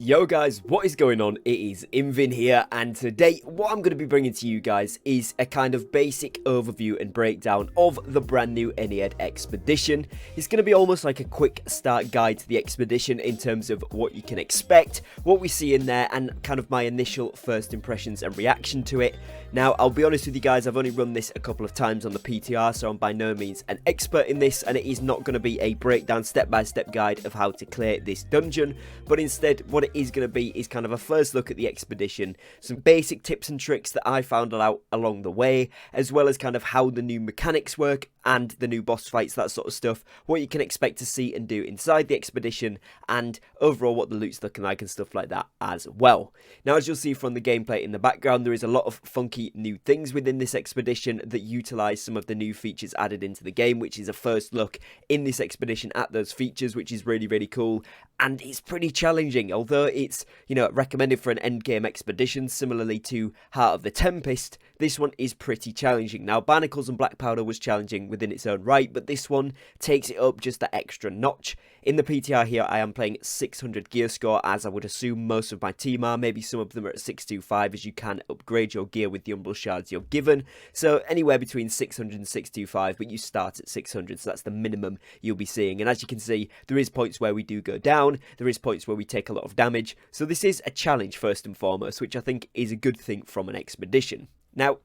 Yo guys, what is going on? It is Invin here, and today what I'm going to be bringing to you guys is a kind of basic overview and breakdown of the brand new Ennead expedition. It's going to be almost like a quick start guide to the expedition in terms of what you can expect, what we see in there, and kind of my initial first impressions and reaction to it. Now, I'll be honest with you guys, I've only run this a couple of times on the PTR, so I'm by no means an expert in this, and it is not going to be a breakdown step-by-step guide of how to clear this dungeon, but instead what it is going to be is kind of a first look at the expedition, some basic tips and tricks that I found out along the way, as well as kind of how the new mechanics work and the new boss fights, that sort of stuff, what you can expect to see and do inside the expedition, and overall what the loot's looking like and stuff like that as well. Now, as you'll see from the gameplay in the background, there is a lot of funky new things within this expedition that utilize some of the new features added into the game, which is a first look in this expedition at those features, which is really cool. And it's pretty challenging, although it's, recommended for an endgame expedition, similarly to Heart of the Tempest. This one is pretty challenging. Now, Barnacles and Black Powder was challenging within its own right, but this one takes it up just that extra notch. In the PTR here, I am playing 600 gear score, as I would assume most of my team are. Maybe some of them are at 625, as you can upgrade your gear with the Umbral Shards you're given. So anywhere between 600 and 625, but you start at 600, so that's the minimum you'll be seeing. And as you can see, there is points where we do go down, there is points where we take a lot of damage. So this is a challenge first and foremost, which I think is a good thing from an expedition. Now,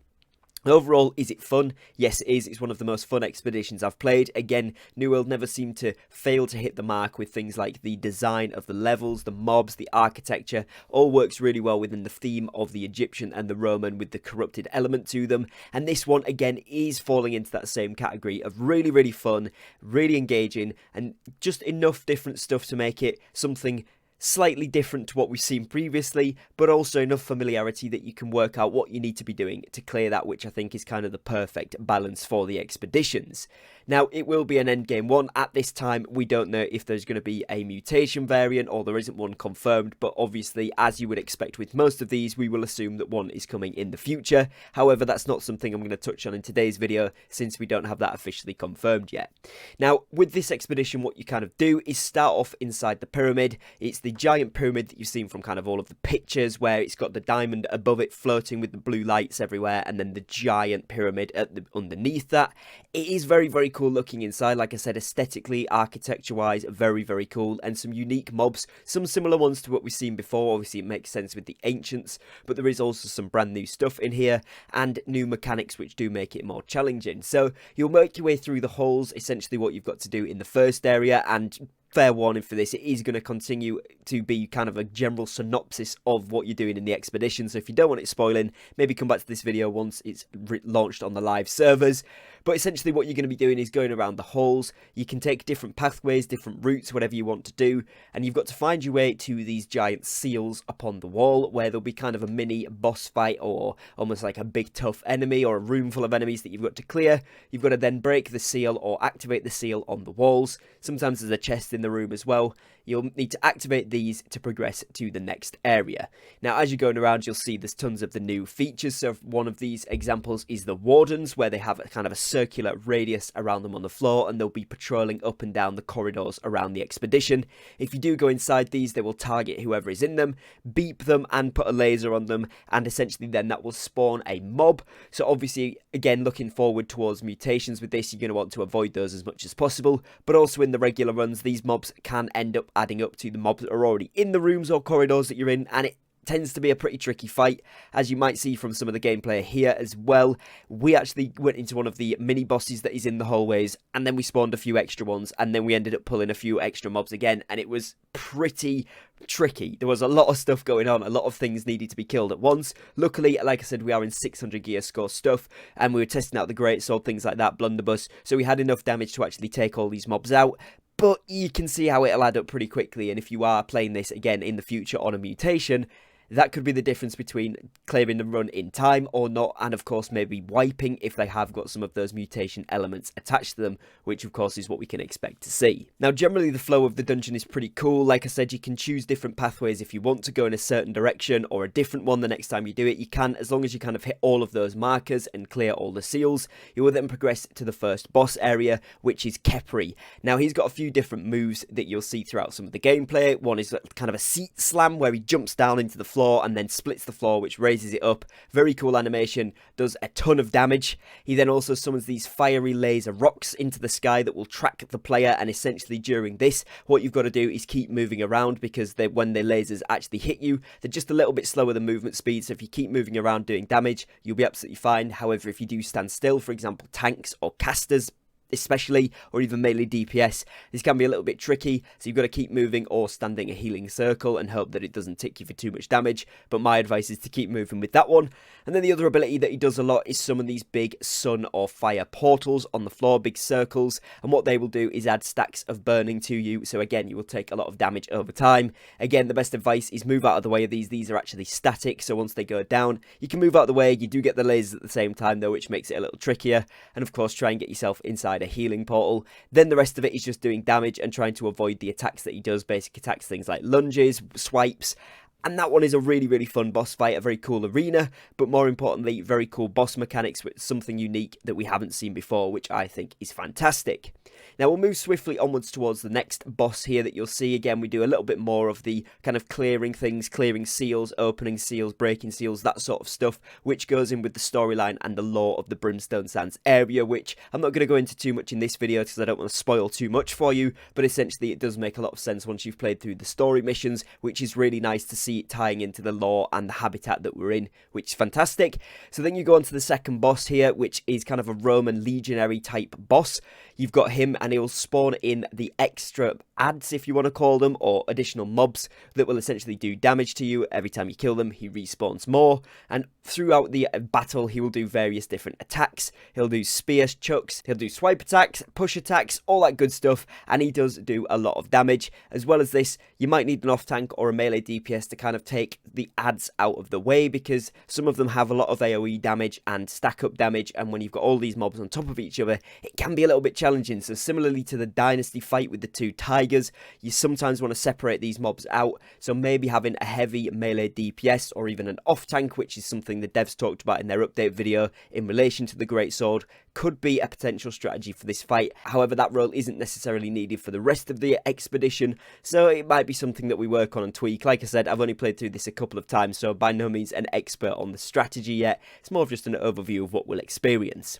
overall, is it fun? Yes, it is. It's one of the most fun expeditions I've played. Again, New World never seemed to fail to hit the mark with things like the design of the levels, the mobs, the architecture. All works really well within the theme of the Egyptian and the Roman with the corrupted element to them. And this one, again, is falling into that same category of really fun, really engaging, and just enough different stuff to make it something slightly different to what we've seen previously, but also enough familiarity that you can work out what you need to be doing to clear that, which I think is kind of the perfect balance for the expeditions. Now, it will be an endgame one. At this time, we don't know if there's going to be a mutation variant or there isn't one confirmed, but obviously, as you would expect with most of these, we will assume that one is coming in the future. However, that's not something I'm going to touch on in today's video, since we don't have that officially confirmed yet. Now, with this expedition, what you kind of do is start off inside the pyramid. It's the giant pyramid that you've seen from kind of all of the pictures, where it's got the diamond above it floating with the blue lights everywhere, and then the giant pyramid underneath that. It is very cool looking inside. Like I said, aesthetically, architecture wise, very cool, and some unique mobs, some similar ones to what we've seen before. Obviously it makes sense with the ancients, but there is also some brand new stuff in here and new mechanics which do make it more challenging. So you'll make your way through the holes, essentially what you've got to do in the first area, and fair warning for this, it is going to continue to be kind of a general synopsis of what you're doing in the expedition, so if you don't want it spoiling, maybe come back to this video once it's launched on the live servers. But essentially what you're going to be doing is going around the holes. You can take different pathways, different routes, whatever you want to do, and you've got to find your way to these giant seals upon the wall, where there'll be kind of a mini boss fight, or almost like a big tough enemy, or a room full of enemies that you've got to clear. You've got to then break the seal or activate the seal on the walls. Sometimes there's a chest in the room as well. You'll need to activate these to progress to the next area. Now, as you're going around, you'll see there's tons of the new features. So one of these examples is the wardens, where they have a kind of a circular radius around them on the floor, and they'll be patrolling up and down the corridors around the expedition. If you do go inside these, they will target whoever is in them, beep them, and put a laser on them, and essentially then that will spawn a mob. So obviously, again, looking forward towards mutations with this, you're going to want to avoid those as much as possible, but also in the regular runs, these mobs can end up adding up to the mobs that are already in the rooms or corridors that you're in, and it tends to be a pretty tricky fight, as you might see from some of the gameplay here as well. We actually went into one of the mini bosses that is in the hallways, and then we spawned a few extra ones, and then we ended up pulling a few extra mobs again, and it was pretty tricky. There was a lot of stuff going on, a lot of things needed to be killed at once. Luckily, like I said, we are in 600 gear score stuff, and we were testing out the greatsword, things like that, blunderbuss, so we had enough damage to actually take all these mobs out. But you can see how it'll add up pretty quickly, and if you are playing this again in the future on a mutation, That could be the difference between clearing the run in time or not, and of course maybe wiping if they have got some of those mutation elements attached to them, which of course is what we can expect to see. Now generally the flow of the dungeon is pretty cool. Like I said, you can choose different pathways if you want to go in a certain direction or a different one the next time you do it. You can, as long as you kind of hit all of those markers and clear all the seals. You will then progress to the first boss area, which is Kepri. Now he's got a few different moves that you'll see throughout some of the gameplay. One is kind of a seat slam where he jumps down into the floor and then splits the floor, which raises it up. Very cool animation, does a ton of damage. He then also summons these fiery laser rocks into the sky that will track the player, and essentially during this, what you've got to do is keep moving around, because when the lasers actually hit you, they're just a little bit slower than movement speed, so if you keep moving around doing damage, you'll be absolutely fine. However, if you do stand still, for example, tanks or casters, especially, or even melee DPS, this can be a little bit tricky, so you've got to keep moving or standing a healing circle and hope that it doesn't tick you for too much damage, but my advice is to keep moving with that one. And then the other ability that he does a lot is summon these big sun or fire portals on the floor, big circles, and what they will do is add stacks of burning to you, so again, you will take a lot of damage over time. Again, the best advice is move out of the way of these are actually static, so once they go down, you can move out of the way. You do get the lasers at the same time though, which makes it a little trickier, and of course try and get yourself inside a healing portal. Then the rest of it is just doing damage and trying to avoid the attacks that he does, basic attacks, things like lunges, swipes. And that one is a really, really fun boss fight, a very cool arena, but more importantly, very cool boss mechanics with something unique that we haven't seen before, which I think is fantastic. Now we'll move swiftly onwards towards the next boss here that you'll see. Again, we do a little bit more of the kind of clearing things, clearing seals, opening seals, breaking seals, that sort of stuff, which goes in with the storyline and the lore of the Brimstone Sands area, which I'm not going to go into too much in this video because I don't want to spoil too much for you, but essentially it does make a lot of sense once you've played through the story missions, which is really nice to see it tying into the lore and the habitat that we're in, which is fantastic. So then you go on to the second boss here, which is kind of a Roman legionary type boss. You've got him and he'll spawn in the extra adds, if you want to call them, or additional mobs that will essentially do damage to you. Every time you kill them, he respawns more, and throughout the battle, he will do various different attacks. He'll do spear chucks, he'll do swipe attacks, push attacks, all that good stuff, and he does do a lot of damage. As well as this, you might need an off-tank or a melee DPS to kind of take the adds out of the way, because some of them have a lot of AoE damage and stack-up damage, and when you've got all these mobs on top of each other, it can be a little bit challenging. So similarly to the Dynasty fight with the two tigers, you sometimes want to separate these mobs out, so maybe having a heavy melee DPS or even an off-tank, which is something the devs talked about in their update video in relation to the Greatsword, could be a potential strategy for this fight. However, that role isn't necessarily needed for the rest of the expedition, so it might be something that we work on and tweak. Like I said, I've only played through this a couple of times, so by no means an expert on the strategy yet. It's more of just an overview of what we'll experience.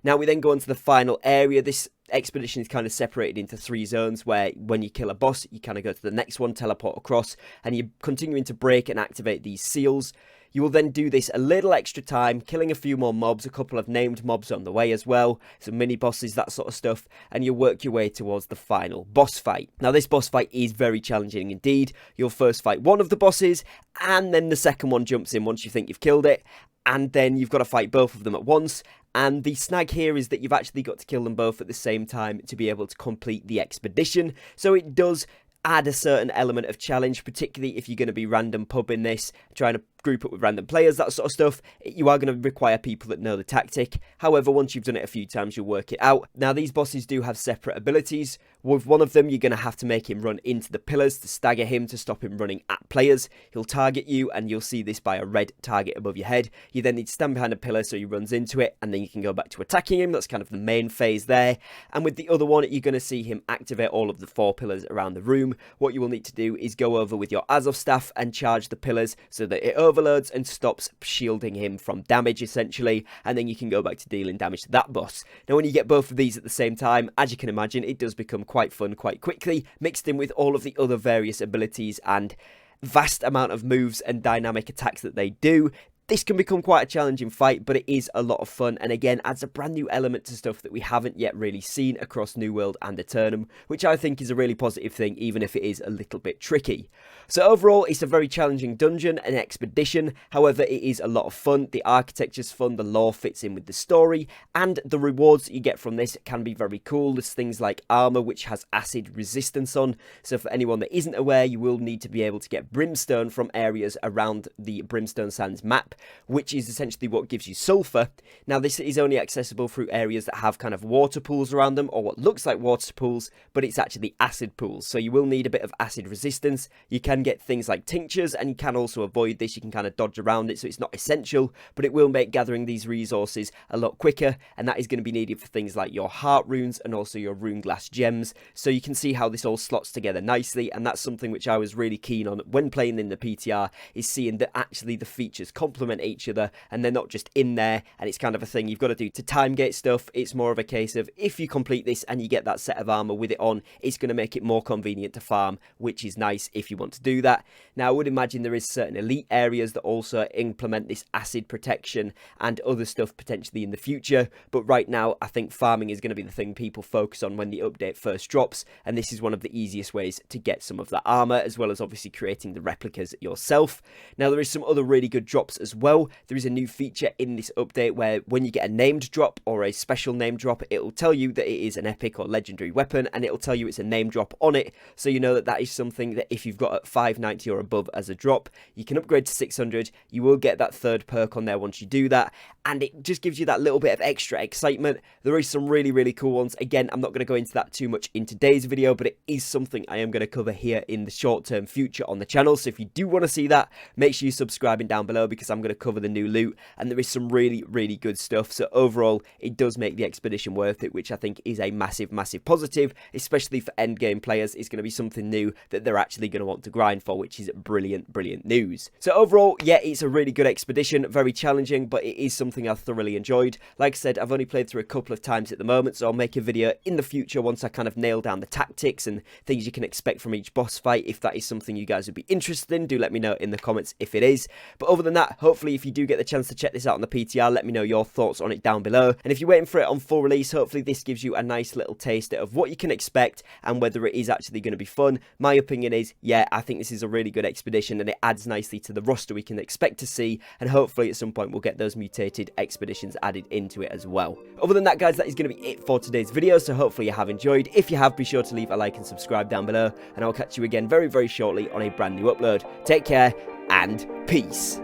Now we then go on to the final area. This expedition is kind of separated into 3 zones, where when you kill a boss, you kind of go to the next one, teleport across, and you're continuing to break and activate these seals. You will then do this a little extra time, killing a few more mobs, a couple of named mobs on the way as well, some mini bosses, that sort of stuff, and you'll work your way towards the final boss fight. Now this boss fight is very challenging indeed. You'll first fight one of the bosses, and then the second one jumps in once you think you've killed it, and then you've got to fight both of them at once. And the snag here is that you've actually got to kill them both at the same time to be able to complete the expedition. So it does add a certain element of challenge, particularly if you're going to be random pubbing this, trying to group up with random players, that sort of stuff. You are going to require people that know the tactic. However, once you've done it a few times, you'll work it out. Now, these bosses do have separate abilities. With one of them, you're going to have to make him run into the pillars to stagger him, to stop him running at players. He'll target you, and you'll see this by a red target above your head. You then need to stand behind a pillar so he runs into it, and then you can go back to attacking him. That's kind of the main phase there. And with the other one, you're going to see him activate all of the 4 pillars around the room. What you will need to do is go over with your Azov staff and charge the pillars so that it overloads and stops shielding him from damage, essentially, and then you can go back to dealing damage to that boss. Now, when you get both of these at the same time, as you can imagine, it does become quite fun quite quickly, mixed in with all of the other various abilities and vast amount of moves and dynamic attacks that they do. This can become quite a challenging fight, but it is a lot of fun, and again adds a brand new element to stuff that we haven't yet really seen across New World and Eternum, which I think is a really positive thing, even if it is a little bit tricky. So overall, it's a very challenging dungeon, an expedition. However, it is a lot of fun. The architecture's fun, the lore fits in with the story, and the rewards that you get from this can be very cool. There's things like armor, which has acid resistance on. So for anyone that isn't aware, you will need to be able to get brimstone from areas around the Brimstone Sands map, which is essentially what gives you sulfur. Now, this is only accessible through areas that have kind of water pools around them, or what looks like water pools, but it's actually acid pools. So you will need a bit of acid resistance. You can get things like tinctures, and you can also avoid this. You can kind of dodge around it, so it's not essential, but it will make gathering these resources a lot quicker, and that is going to be needed for things like your heart runes and also your rune glass gems. So you can see how this all slots together nicely, and that's something which I was really keen on when playing in the PTR, is seeing that actually the features complement each other and they're not just in there, and it's kind of a thing you've got to do to time gate stuff. It's more of a case of if you complete this and you get that set of armor with it on, it's going to make it more convenient to farm, which is nice if you want to do that. Now, I would imagine there is certain elite areas that also implement this acid protection and other stuff potentially in the future, but right now I think farming is going to be the thing people focus on when the update first drops, and this is one of the easiest ways to get some of that armor, as well as obviously creating the replicas yourself. Now, there is some other really good drops as well. There is a new feature in this update where when you get a named drop or a special name drop, it will tell you that it is an epic or legendary weapon, and it will tell you it's a name drop on it, so you know that that is something that if you've got at 590 or above as a drop, you can upgrade to 600. You will get that third perk on there once you do that, and it just gives you that little bit of extra excitement. There is some really cool ones. Again, I'm not going to go into that too much in today's video, but it is something I am going to cover here in the short-term future on the channel. So if you do want to see that, make sure you're subscribing down below, because I'm going to cover the new loot, and there is some really good stuff. So overall, it does make the expedition worth it, which I think is a massive positive, especially for endgame players. It's going to be something new that they're actually going to want to grind for, which is brilliant news. So overall, yeah, it's a really good expedition, very challenging, but it is something I've thoroughly enjoyed. Like I said, I've only played through a couple of times at the moment, so I'll make a video in the future once I kind of nail down the tactics and things you can expect from each boss fight. If that is something you guys would be interested in, do let me know in the comments if it is. But other than that, hopefully if you do get the chance to check this out on the PTR, let me know your thoughts on it down below. And if you're waiting for it on full release, hopefully this gives you a nice little taste of what you can expect and whether it is actually going to be fun. My opinion is, yeah, I think this is a really good expedition, and it adds nicely to the roster we can expect to see, and hopefully at some point we'll get those mutated expeditions added into it as well. Other than that, guys, that is going to be it for today's video, so hopefully you have enjoyed. If you have, be sure to leave a like and subscribe down below, and I'll catch you again very shortly on a brand new upload. Take care and peace.